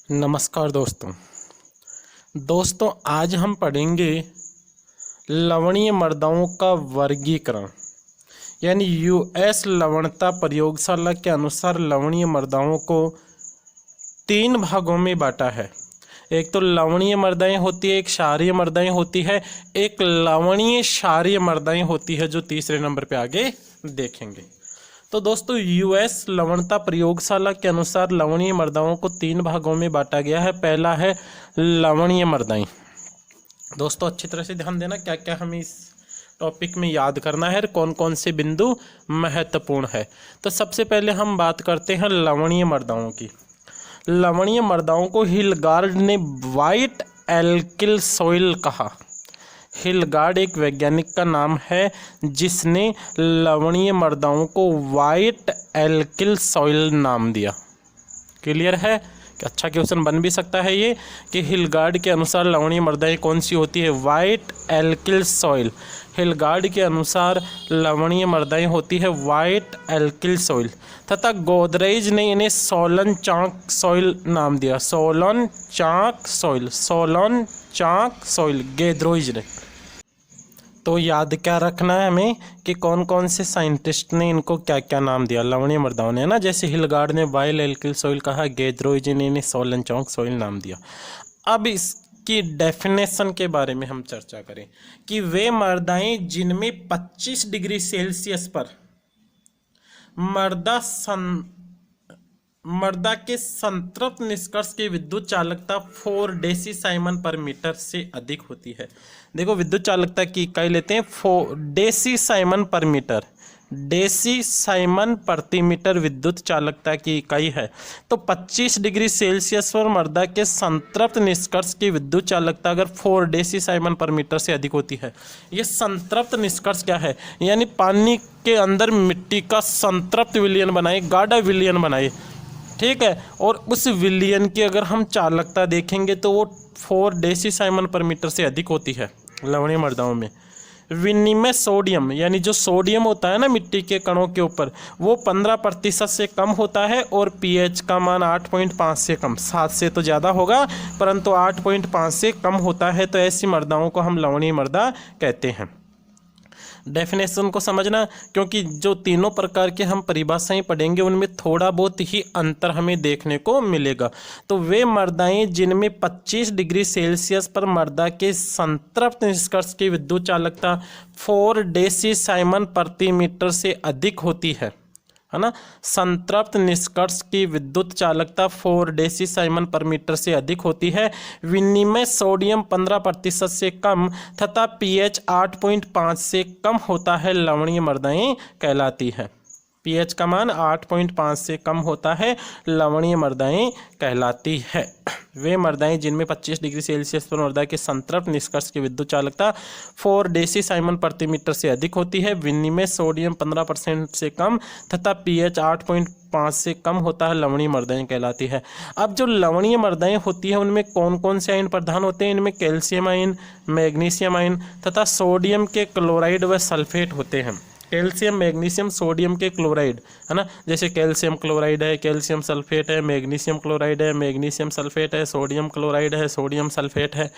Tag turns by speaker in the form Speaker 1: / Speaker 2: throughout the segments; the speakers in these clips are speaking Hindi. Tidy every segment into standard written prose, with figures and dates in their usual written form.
Speaker 1: नमस्कार दोस्तों आज हम पढ़ेंगे लवणीय मृदाओं का वर्गीकरण। यानी यूएस लवणता प्रयोगशाला के अनुसार लवणीय मृदाओं को 3 भागों में बांटा है। एक तो लवणीय मृदाएं होती है, एक क्षारीय मृदाएं होती है, एक लवणीय क्षारीय मृदाएं होती है जो तीसरे नंबर पे आगे देखेंगे। तो दोस्तों यूएस लवणता प्रयोगशाला के अनुसार लवणीय मृदाओं को 3 भागों में बांटा गया है। पहला है लवणीय मृदाएं। दोस्तों अच्छी तरह से ध्यान देना, क्या क्या हमें इस टॉपिक में याद करना है, कौन कौन से बिंदु महत्वपूर्ण है। तो सबसे पहले हम बात करते हैं लवणीय मृदाओं की। लवणीय मृदाओं को हिलगार्ड ने वाइट एल्किल सॉइल कहा। हिलगार्ड एक वैज्ञानिक का नाम है जिसने लवणीय मृदाओं को वाइट एल्किल सॉइल नाम दिया। क्लियर है कि अच्छा क्वेश्चन बन भी सकता है ये कि हिलगार्ड के अनुसार लवणीय मृदाएं कौन सी होती है? White alkyl soil. हिलगार्ड के अनुसार लवणीय मृदाएं होती है वाइट एल्किल सॉइल तथा गोदरेज ने इन्हें सोलन चाक सॉइल नाम दिया। सोलन चाक सॉइल, सोलन चाक सॉइल गोदरेज ने। तो याद क्या रखना है हमें कि कौन कौन से साइंटिस्ट ने इनको क्या क्या नाम दिया लवणीय मृदाओं ने, ना। जैसे हिलगार्ड ने वाइट एल्किल सॉइल कहा, गोदरेज ने इन्हें सोलन चाक सॉइल नाम दिया। अब इसकी डेफिनेशन के बारे में हम चर्चा करें कि वे मृदाएं जिनमें 25 डिग्री सेल्सियस पर मृदा के संतृप्त निष्कर्ष की विद्युत चालकता 4 डेसीसाइमन पर मीटर से अधिक होती है। देखो विद्युत चालकता की इकाई लेते हैं 4 डेसीसाइमन पर मीटर। डेसीसाइमन प्रति मीटर विद्युत चालकता की इकाई है। तो 25 डिग्री सेल्सियस पर मृदा के संतृप्त निष्कर्ष की विद्युत चालकता अगर 4 डेसीसाइमन पर मीटर से अधिक होती है। ये संतृप्त निष्कर्ष क्या है? यानी पानी के अंदर मिट्टी का संतृप्त विलयन बनाए, गाढ़ा विलयन बनाए, ठीक है। और उस विलयन की अगर हम चालकता देखेंगे तो वो 4 डेसीसाइमन पर मीटर से अधिक होती है लवणीय मृदाओं में। विनिमय सोडियम, यानी जो सोडियम होता है ना मिट्टी के कणों के ऊपर, वो 15% से कम होता है। और पीएच का मान 8.5 से कम, 7 से तो ज़्यादा होगा परंतु 8.5 से कम होता है। तो ऐसी मृदाओं को हम लवणीय मृदा कहते हैं। डेफिनेशन को समझना, क्योंकि जो तीनों प्रकार के हम परिभाषाएं पढ़ेंगे उनमें थोड़ा बहुत ही अंतर हमें देखने को मिलेगा। तो वे मृदाएं जिनमें 25 डिग्री सेल्सियस पर मृदा के संतृप्त निष्कर्ष की विद्युत चालकता 4 डेसीसाइमन प्रति मीटर से अधिक होती है ना। संतृप्त निष्कर्ष की विद्युत चालकता 4 डेसीसाइमन पर मीटर से अधिक होती है। विनिमय सोडियम 15% से कम तथा पीएच 8.5 से कम होता है, लवणीय मृदाएं कहलाती है। पीएच का मान 8.5 से कम होता है, लवणीय मृदाएं कहलाती है। वे मृदाएं जिनमें 25 डिग्री सेल्सियस पर मृदा के संतृप्त निष्कर्ष की विद्युत चालकता 4 डेसीसाइमन प्रति मीटर से अधिक होती है, विनिमय सोडियम 15% से कम तथा पीएच 8.5 से कम होता है, लवणीय मृदाएं कहलाती है। अब जो लवणीय मृदाएं होती है उनमें कौन कौन से आयन प्रधान होते हैं? इनमें कैल्शियम आयन, मैग्नीशियम आयन तथा सोडियम के क्लोराइड व सल्फेट होते हैं। कैल्शियम, मैग्नीशियम, सोडियम के क्लोराइड, है ना। जैसे कैल्शियम क्लोराइड है, कैल्शियम सल्फेट है, मैग्नीशियम क्लोराइड है, मैग्नीशियम सल्फेट है, सोडियम क्लोराइड है, सोडियम सल्फेट है।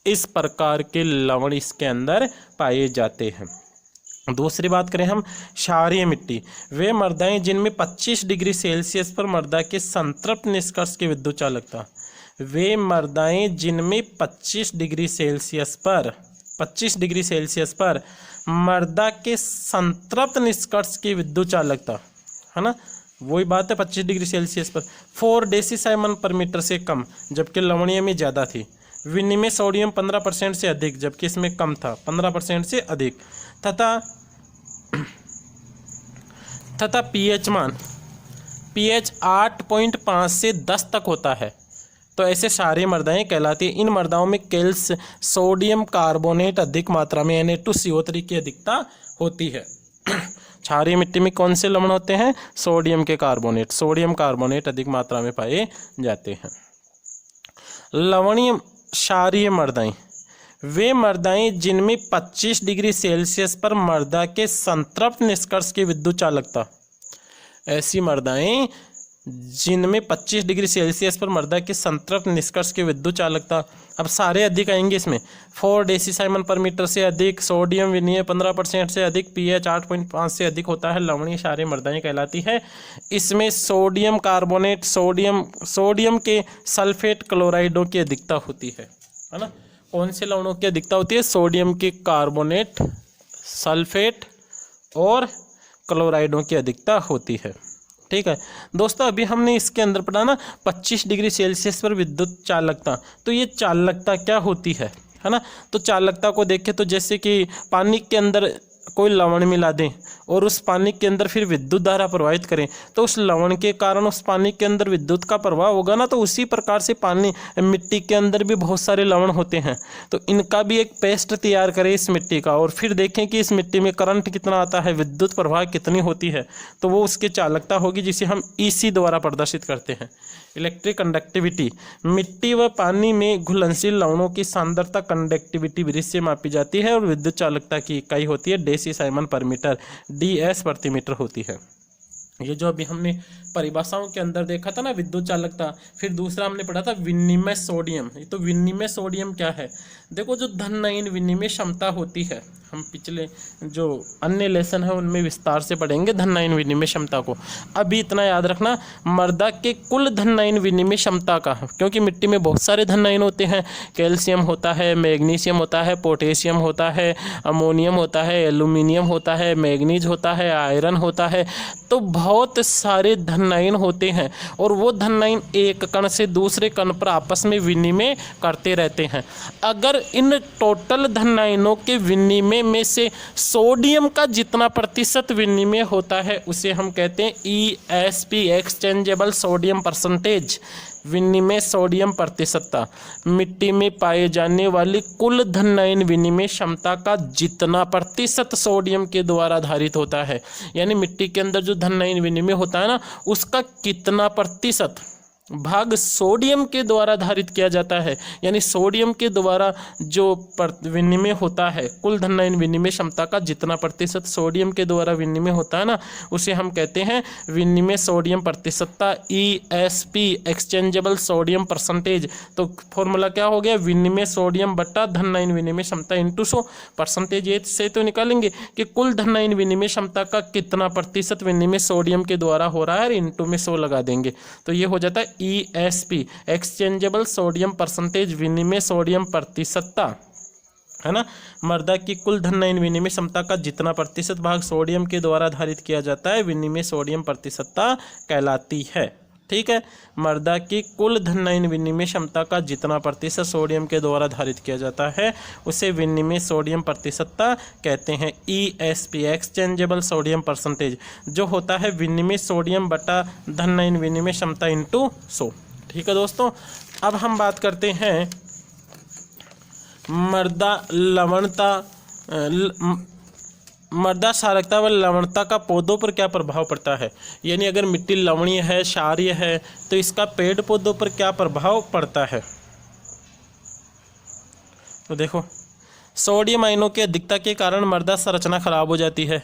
Speaker 1: इस प्रकार के लवण इसके अंदर पाए जाते हैं। दूसरी बात करें हम क्षारीय मिट्टी। वे मृदाएं जिनमें 25 डिग्री सेल्सियस पर मृदा के संतृप्त निष्कर्ष की विद्युत चालकता, वे मृदाएं जिनमें 25 डिग्री सेल्सियस पर मृदा के संतृप्त निष्कर्ष की विद्युत चालकता, है ना, वही बात है 25 डिग्री सेल्सियस पर 4 डेसीसाइमन पर मीटर से कम, जबकि लवणीय में ज़्यादा थी। विनिमय सोडियम 15% से अधिक, जबकि इसमें कम था 15% से अधिक। तथा पीएच मान 8.5 से 10 तक होता है। तो ऐसे क्षारीय मृदाएं कहलाती है। इन मृदाओं में सोडियम कार्बोनेट अधिक मात्रा में Na2CO3 की अधिकता होती है। क्षारीय मिट्टी में कौन से लवण होते हैं? सोडियम कार्बोनेट अधिक मात्रा में पाए जाते हैं। लवणीय क्षारीय मृदाएं, वे मृदाएं जिनमें 25 डिग्री सेल्सियस पर मृदा के संतृप्त निष्कर्ष की विद्युत चालकता, ऐसी मृदाएं जिनमें 25 डिग्री सेल्सियस पर मृदा की संतृप्त निष्कर्ष की विद्युत चालकता, अब सारे अधिक आएंगे इसमें, 4 डेसीसाइमन पर मीटर से अधिक, सोडियम विनीय 15% से अधिक, pH 8.5 से अधिक होता है, लवणीय क्षारीय मृदाएं कहलाती है। इसमें सोडियम कार्बोनेट, सोडियम के सल्फेट क्लोराइडों की अधिकता होती है ना। कौन से लवणों की अधिकता होती है? सोडियम के कार्बोनेट, सल्फेट और क्लोराइडों की अधिकता होती है। ठीक है दोस्तों, अभी हमने इसके अंदर पढ़ा ना 25 डिग्री सेल्सियस पर विद्युत चालकता, तो ये चालकता क्या होती है ना। तो चालकता को देखें तो जैसे कि पानी के अंदर कोई लवण मिला दें और उस पानी के अंदर फिर विद्युत धारा प्रवाहित करें, तो उस लवण के कारण उस पानी के अंदर विद्युत का प्रवाह होगा ना। तो उसी प्रकार से पानी, मिट्टी के अंदर भी बहुत सारे लवण होते हैं, तो इनका भी एक पेस्ट तैयार करें इस मिट्टी का, और फिर देखें कि इस मिट्टी में करंट कितना आता है, विद्युत प्रवाह कितनी होती है, तो वो उसकी चालकता होगी, जिसे हम ईसी द्वारा प्रदर्शित करते हैं, इलेक्ट्रिक कंडक्टिविटी। मिट्टी व पानी में घुलनशील लवणों की सांद्रता कंडक्टिविटी विधि से मापी जाती है, और विद्युत चालकता की इकाई होती है डेसीसाइमन पर मीटर, ds प्रति मीटर होती है। ये जो अभी हमने परिभाषाओं के अंदर देखा था ना विद्युत चालकता, फिर दूसरा हमने पढ़ा था विनिमय सोडियम। तो विनिमय सोडियम क्या है? देखो, जो धन विनिमय क्षमता होती है, हम पिछले जो अन्य लेसन है उनमें विस्तार से पढ़ेंगे धन विनिमय क्षमता को। अभी इतना याद रखना, मृदा के कुल धन विनिमय क्षमता का, क्योंकि मिट्टी में बहुत सारे धन होते हैं, कैल्शियम होता है, मैग्नीशियम होता है, पोटेशियम होता है, अमोनियम होता है, एल्यूमिनियम होता है, मैग्नीज होता है, आयरन होता है, तो बहुत सारे धन होते हैं, और वो धन एक कण से दूसरे कण पर आपस में विनिमय करते रहते हैं। अगर इन टोटल धन के विनिमय में से सोडियम का जितना प्रतिशत विनिमय होता है उसे हम कहते हैं ESP, एक्सचेंजेबल सोडियम परसेंटेज, विनिमय सोडियम प्रतिशतता। मिट्टी में पाए जाने वाली कुल धन विनिमय क्षमता का जितना प्रतिशत सोडियम के द्वारा धारित होता है, यानी मिट्टी के अंदर जो धन विनिमय होता है ना, उसका कितना प्रतिशत भाग सोडियम के द्वारा धारित किया जाता है, यानी सोडियम के द्वारा जो विनिमय होता है, कुल धन विनिमय क्षमता का जितना प्रतिशत सोडियम के द्वारा विनिमय होता है ना, उसे हम कहते हैं विनिमय सोडियम प्रतिशतता, ESP, एक्सचेंजेबल सोडियम परसेंटेज। तो फॉर्मूला क्या हो गया? विनिमय सोडियम बटा धन विनिमय क्षमता इंटू 100 परसेंटेज। ये से तो निकालेंगे कि कुल धन विनिमय क्षमता का कितना प्रतिशत विनिमय सोडियम के द्वारा हो रहा है, इंटू में 100 लगा देंगे, तो ये हो जाता है ESP, एक्सचेंजेबल सोडियम परसेंटेज, विनिमय सोडियम प्रतिशतता, है ना। मृदा की कुल धन विनिमय क्षमता का जितना प्रतिशत भाग सोडियम के द्वारा धारित किया जाता है, विनिमय सोडियम प्रतिशतता कहलाती है। ठीक है, मृदा की कुल धन विनिमय क्षमता का जितना प्रतिशत सोडियम के द्वारा धारित किया जाता है उसे विनिमय सोडियम प्रतिशतता कहते हैं। ESP, एक्सचेंजेबल सोडियम परसेंटेज, जो होता है विनिमय सोडियम बटा धन विनिमय क्षमता इंटू 100। ठीक है दोस्तों, अब हम बात करते हैं मृदा लवणता, मृदा क्षारकता व लवणता का पौधों पर क्या प्रभाव पड़ता है। यानी अगर मिट्टी लवणीय है, क्षारीय है, तो इसका पेड़ पौधों पर क्या प्रभाव पड़ता है। तो देखो, सोडियम आयनों की अधिकता के कारण मृदा संरचना खराब हो जाती है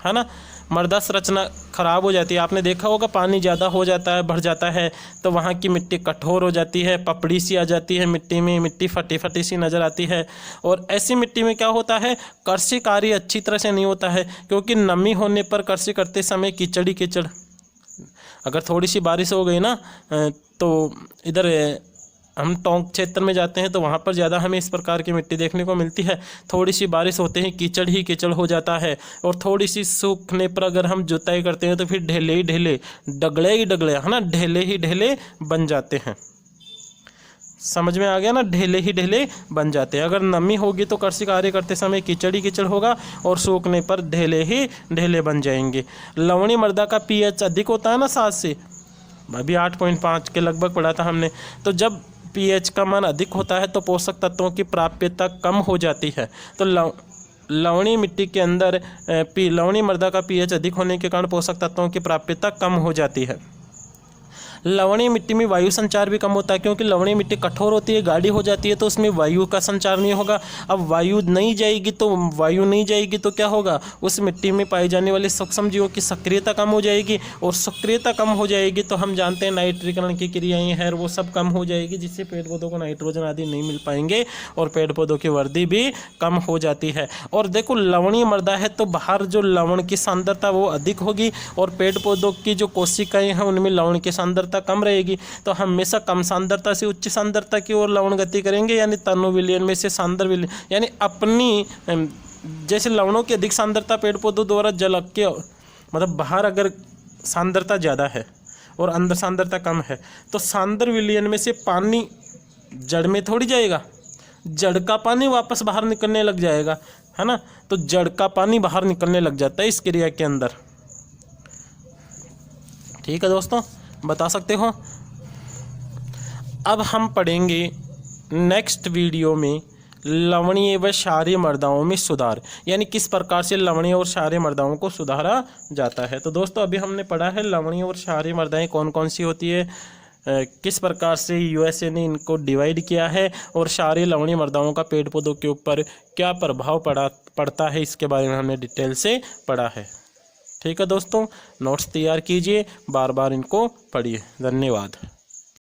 Speaker 1: ना। मृदा संरचना खराब हो जाती है, आपने देखा होगा पानी ज़्यादा हो जाता है, बढ़ जाता है, तो वहाँ की मिट्टी कठोर हो जाती है, पपड़ी सी आ जाती है मिट्टी में, मिट्टी फटी फटी सी नज़र आती है। और ऐसी मिट्टी में क्या होता है, कृषि कार्य अच्छी तरह से नहीं होता है, क्योंकि नमी होने पर कृषि करते समय कीचड़ ही कीचड़। अगर थोड़ी सी बारिश हो गई ना, तो इधर हम टोंक क्षेत्र में जाते हैं तो वहाँ पर ज़्यादा हमें इस प्रकार की मिट्टी देखने को मिलती है। थोड़ी सी बारिश होते ही कीचड़ ही कीचड़ हो जाता है, और थोड़ी सी सूखने पर अगर हम जुताई करते हैं तो फिर ढेले ही ढेले, डगले ही डगले, है ना, ढेले ही ढेले बन जाते हैं। समझ में आ गया ना, ढेले ही ढेले बन जाते हैं। अगर नमी होगी तो कृषि कार्य करते समय कीचड़ ही कीचड़ होगा, और सूखने पर ढेले ही ढेले बन जाएंगे। लवणीय मृदा का pH अधिक होता है ना 7 से, अभी 8.5 के लगभग पढ़ा था हमने। तो जब pH का मान अधिक होता है तो पोषक तत्वों की प्राप्यता कम हो जाती है। तो लवणीय मिट्टी के अंदर लवणीय मृदा का pH अधिक होने के कारण पोषक तत्वों की प्राप्यता कम हो जाती है। लवणीय मिट्टी में वायु संचार भी कम होता है, क्योंकि लवणीय मिट्टी कठोर होती है, गाढ़ी हो जाती है, तो उसमें वायु का संचार नहीं होगा। अब वायु नहीं जाएगी तो क्या होगा, उस मिट्टी में पाई जाने वाले सूक्ष्म जीवों की सक्रियता कम हो जाएगी, और सक्रियता कम हो जाएगी तो हम जानते हैं नाइट्रीकरण की क्रियाएं हैं वो सब कम हो जाएगी, जिससे पेड़ पौधों को नाइट्रोजन आदि नहीं मिल पाएंगे और पेड़ पौधों की वृद्धि भी कम हो जाती है। और देखो लवणीय मृदा है तो बाहर जो लवण की सांद्रता वो अधिक होगी, और पेड़ पौधों की जो कोशिकाएं हैं उनमें लवण की सांद्रता कम रहेगी, तो हमेशा कम सांद्रता से उच्च सांद्रता की ओर लवण गति करेंगे, यानी तनु विलयन में से सांद्र विलयन, यानी अपनी जैसे लवणों की अधिक सांद्रता पेड़ पौधों द्वारा जल के मतलब बाहर अगर सांद्रता ज़्यादा है और अंदर सांद्रता कम है, तो सांद्र विलयन में से पानी जड़ में थोड़ी जाएगा, जड़ का पानी वापस बाहर निकलने लग जाएगा, है ना। तो जड़ का पानी बाहर निकलने लग जाता है इस क्रिया के अंदर। ठीक है दोस्तों, बता सकते हो। अब हम पढ़ेंगे नेक्स्ट वीडियो में लवणीय व क्षारीय मृदाओं में सुधार, यानी किस प्रकार से लवणीय और क्षारीय मृदाओं को सुधारा जाता है। तो दोस्तों अभी हमने पढ़ा है लवणीय और क्षारीय मृदाएं कौन कौन सी होती है, किस प्रकार से यूएसए ने इनको डिवाइड किया है, और क्षारीय लवणीय मृदाओं का पेड़ पौधों के ऊपर क्या प्रभाव पड़ता है, इसके बारे में हमने डिटेल से पढ़ा है। ठीक है दोस्तों, नोट्स तैयार कीजिए, बार बार इनको पढ़िए। धन्यवाद।